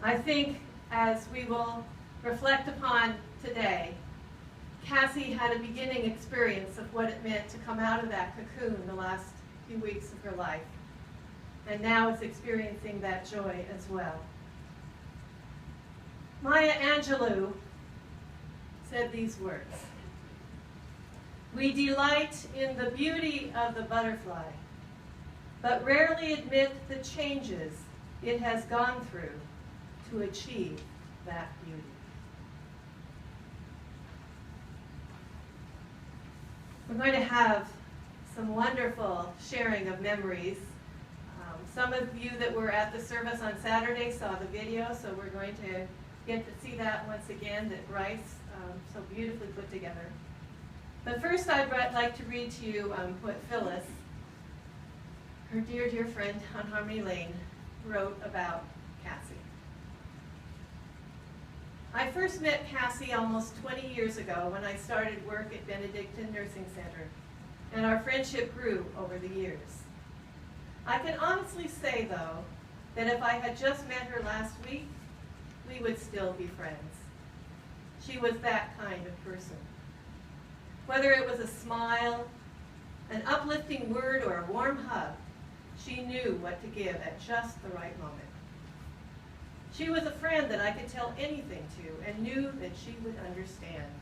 I think as we will reflect upon today, Cassie had a beginning experience of what it meant to come out of that cocoon the last few weeks of her life. And now is experiencing that joy as well. Maya Angelou said these words: "We delight in the beauty of the butterfly, but rarely admit the changes it has gone through to achieve that beauty." We're going to have some wonderful sharing of memories. Some of you that were at the service on Saturday saw the video, so we're going to get to see that once again, that Bryce so beautifully put together. But first I'd like to read to you what Phyllis, her dear, dear friend on Harmony Lane, wrote about Cassie. I first met Cassie almost 20 years ago when I started work at Benedictine Nursing Center, and our friendship grew over the years. I can honestly say, though, that if I had just met her last week, we would still be friends. She was that kind of person. Whether it was a smile, an uplifting word, or a warm hug, she knew what to give at just the right moment. She was a friend that I could tell anything to and knew that she would understand.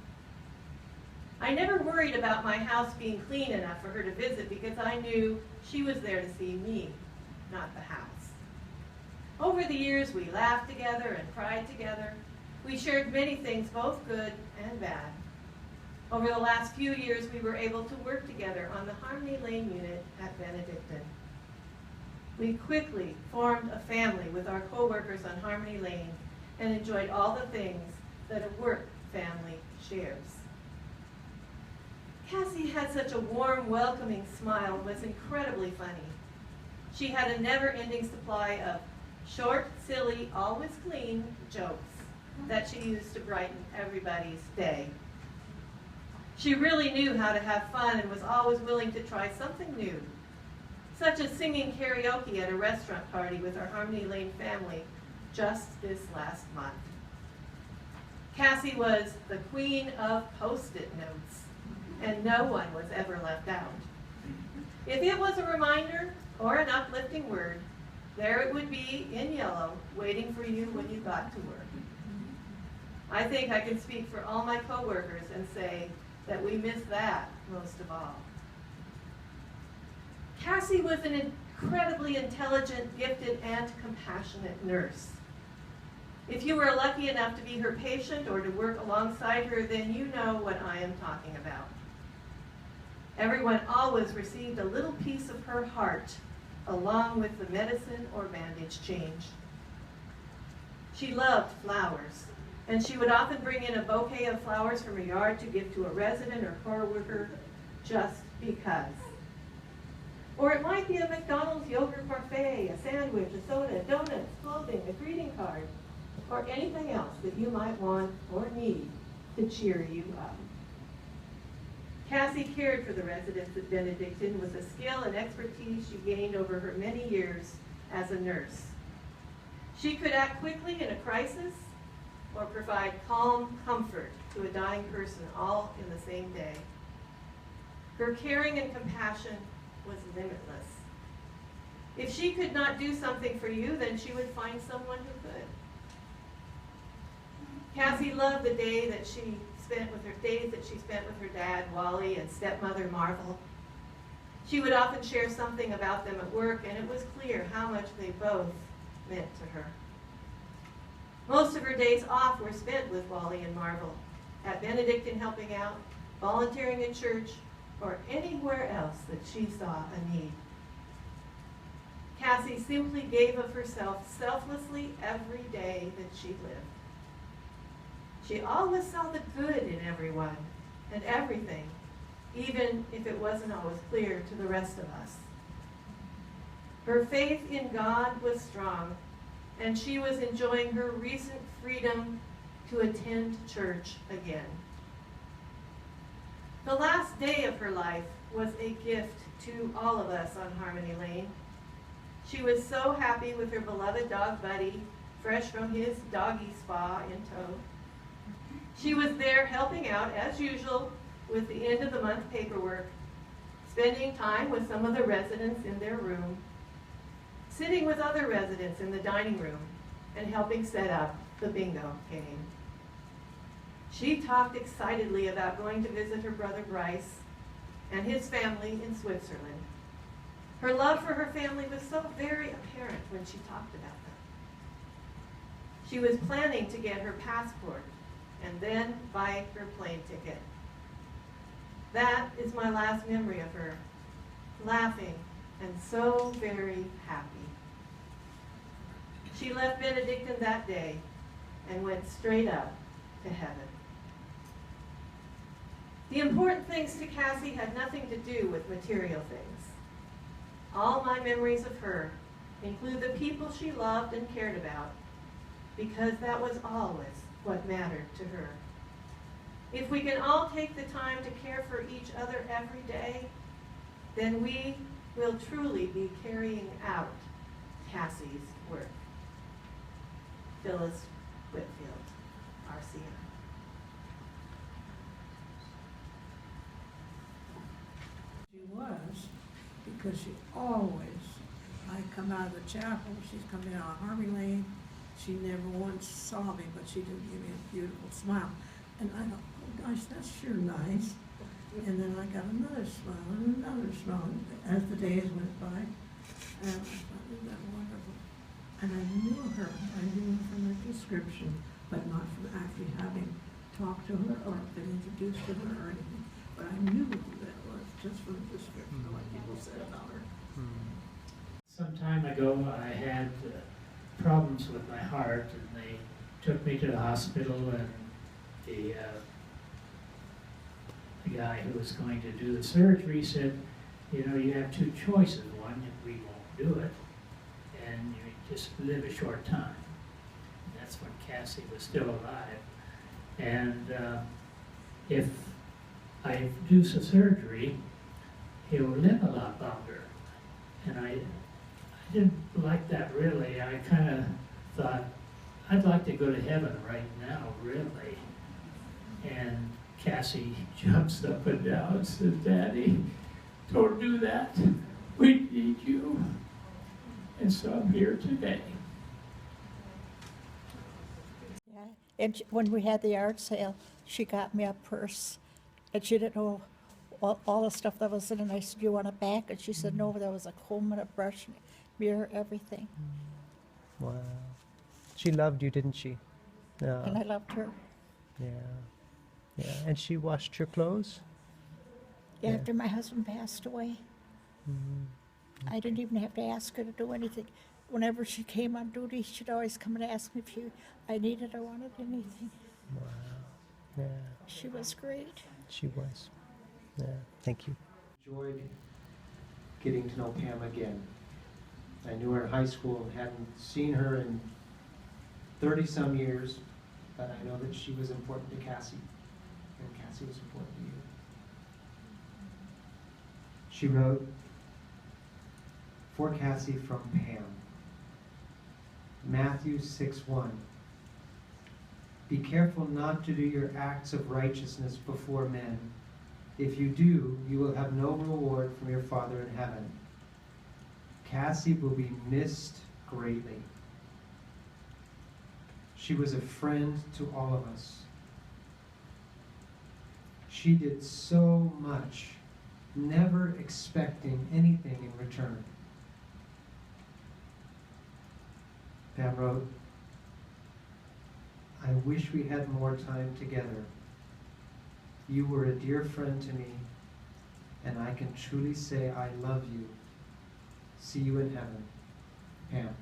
I never worried about my house being clean enough for her to visit because I knew she was there to see me, not the house. Over the years, we laughed together and cried together. We shared many things, both good and bad. Over the last few years, we were able to work together on the Harmony Lane unit at Benedictine. We quickly formed a family with our co-workers on Harmony Lane and enjoyed all the things that a work family shares. Cassie had such a warm, welcoming smile and was incredibly funny. She had a never-ending supply of short, silly, always clean jokes that she used to brighten everybody's day. She really knew how to have fun and was always willing to try something new, such as singing karaoke at a restaurant party with our Harmony Lane family just this last month. Cassie was the queen of Post-it notes, and no one was ever left out. If it was a reminder or an uplifting word, there it would be in yellow, waiting for you when you got to work. I think I can speak for all my coworkers and say that we miss that most of all. Cassie was an incredibly intelligent, gifted, and compassionate nurse. If you were lucky enough to be her patient or to work alongside her, then you know what I am talking about. Everyone always received a little piece of her heart along with the medicine or bandage change. She loved flowers, and she would often bring in a bouquet of flowers from her yard to give to a resident or co-worker just because. Or it might be a McDonald's yogurt parfait, a sandwich, a soda, donuts, clothing, a greeting card, or anything else that you might want or need to cheer you up. Cassie cared for the residents at Benedictine with the skill and expertise she gained over her many years as a nurse. She could act quickly in a crisis or provide calm comfort to a dying person all in the same day. Her caring and compassion was limitless. If she could not do something for you, then she would find someone who could. Cassie loved the days that she spent with her dad, Wally, and stepmother, Marvel. She would often share something about them at work, and it was clear how much they both meant to her. Most of her days off were spent with Wally and Marvel, at Benedictine helping out, volunteering in church, or anywhere else that she saw a need. Cassie simply gave of herself selflessly every day that she lived. She always saw the good in everyone and everything, even if it wasn't always clear to the rest of us. Her faith in God was strong, and she was enjoying her recent freedom to attend church again. The last day of her life was a gift to all of us on Harmony Lane. She was so happy with her beloved dog Buddy fresh from his doggy spa in tow. She was there helping out, as usual, with the end of the month paperwork, spending time with some of the residents in their room, sitting with other residents in the dining room, and helping set up the bingo game. She talked excitedly about going to visit her brother Bryce and his family in Switzerland. Her love for her family was so very apparent when she talked about them. She was planning to get her passport and then buy her plane ticket. That is my last memory of her, laughing and so very happy. She left Benedictine that day and went straight up to heaven. The important things to Cassie had nothing to do with material things. All my memories of her include the people she loved and cared about, because that was always what mattered to her. If we can all take the time to care for each other every day, then we will truly be carrying out Cassie's work. Phyllis Whitfield, RCM. She was, because she always, I come out of the chapel, she's coming out of Harvey Lane, she never once saw me, but she did give me a beautiful smile. And I thought, oh gosh, that's sure nice. And then I got another smile and another smile as the days went by. And I thought, isn't that wonderful? And I knew her. I knew her from her description, but not from actually having talked to her or been introduced to her or anything. But I knew who that was just from the description of what people said about her. Some time ago, I had problems with my heart, and they took me to the hospital, and the guy who was going to do the surgery said, you know, you have two choices. One, we won't do it, and you just live a short time. And that's when Cassie was still alive. And if I do some surgery, he'll live a lot longer. And I didn't like that really. I kind of thought, I'd like to go to heaven right now, really. And Cassie jumps up and down and says, Daddy, don't do that. We need you. And so I'm here today. Yeah, and when we had the art sale, she got me a purse, and she didn't know all the stuff that was in it. And I said, "You want it back?" And she said, "No, there was a comb and a brush, and a mirror, everything." Wow. She loved you, didn't she? Yeah. And I loved her. Yeah. Yeah. And she washed your clothes? Yeah. After my husband passed away, I didn't even have to ask her to do anything. Whenever she came on duty, she'd always come and ask me if I needed or wanted anything. Wow. Yeah. She was great. She was. Yeah. Thank you. Enjoyed getting to know Pam again. I knew her in high school and hadn't seen her in 30-some years, but I know that she was important to Cassie, and Cassie was important to you. She wrote, for Cassie from Pam, Matthew 6:1. Be careful not to do your acts of righteousness before men. If you do, you will have no reward from your Father in heaven. Cassie will be missed greatly. She was a friend to all of us. She did so much, never expecting anything in return. Pam wrote, I wish we had more time together. You were a dear friend to me, and I can truly say I love you. See you in heaven, Pam.